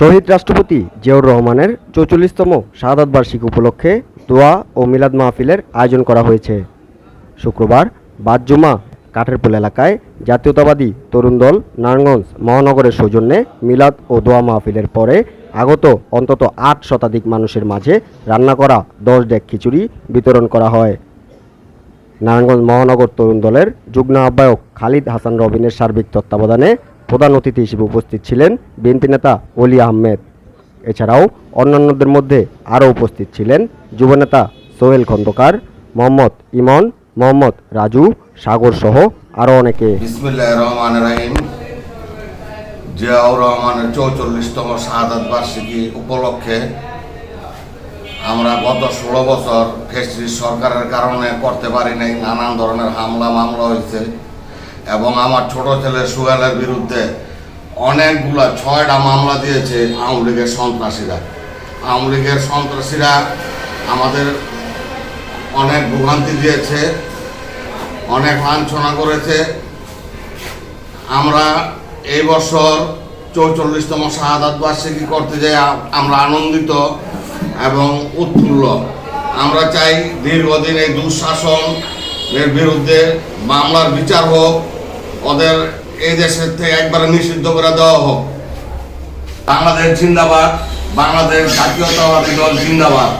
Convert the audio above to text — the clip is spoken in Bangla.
শহীদ রাষ্ট্রপতি জিয়াউর রহমানের ৪৪তম শাহাদাত বার্ষিকী উপলক্ষে দোয়া ও মিলাদ মাহফিলের আয়োজন করা হয়েছে। শুক্রবার বাদ জুমা কাঠেরপুল এলাকায় জাতীয়তাবাদী তরুণ দল নারায়ণগঞ্জ মহানগরের সৌজন্যে মিলাদ ও দোয়া মাহফিলের পরে আগত অন্তত ৮ শতাধিক মানুষের মাঝে রান্না করা ১০ ডেক খিচুড়ি বিতরণ করা হয়। নারায়ণগঞ্জ মহানগর তরুণ দলের যুগ্ম আহ্বায়ক খালিদ হাসান রবিনের সার্বিক তত্ত্বাবধানে প্রধান অতিথি হিসেবে উপস্থিত ছিলেন বিএনপি নেতা অলি আহমেদ। এছাড়াও অন্যান্যদের মধ্যে আরও উপস্থিত ছিলেন যুবনেতা সোহেল খন্দকার, মোহাম্মদ ইমন, মোহাম্মদ রাজু, সাগর সহ আরও অনেকে। বিসমিল্লাহির রহমানির রহিম। জিয়াউর রহমানের ৪৪তম শাহাদাত বার্ষিকী উপলক্ষে আমরা গত ১৬ বছর ফ্যাসিস্ট সরকারের কারণে করতে পারি নাই, নানান ধরনের মামলা হয়েছে এবং আমার ছোট ছেলে সোহেলের বিরুদ্ধে অনেকগুলা ৬টা মামলা দিয়েছে আওয়ামী লীগের সন্ত্রাসীরা। আওয়ামী লীগের সন্ত্রাসীরা আমাদের অনেক ভোগান্তি দিয়েছে, অনেক লাঞ্ছনা করেছে। আমরা এই বছর ৪৪তম শাহাদাত বার্ষিকী করতে যাই আমরা আনন্দিত এবং উৎফুল্ল। আমরা চাই দীর্ঘদিন এই দুঃশাসনের বিরুদ্ধে মামলার বিচার হোক, ওদের এই দেশের থেকে একবারে নিষিদ্ধ করে দেওয়া হোক। বাংলাদেশ জিন্দাবাদ, বাংলাদেশ জাতীয়তাবাদী দল জিন্দাবাদ।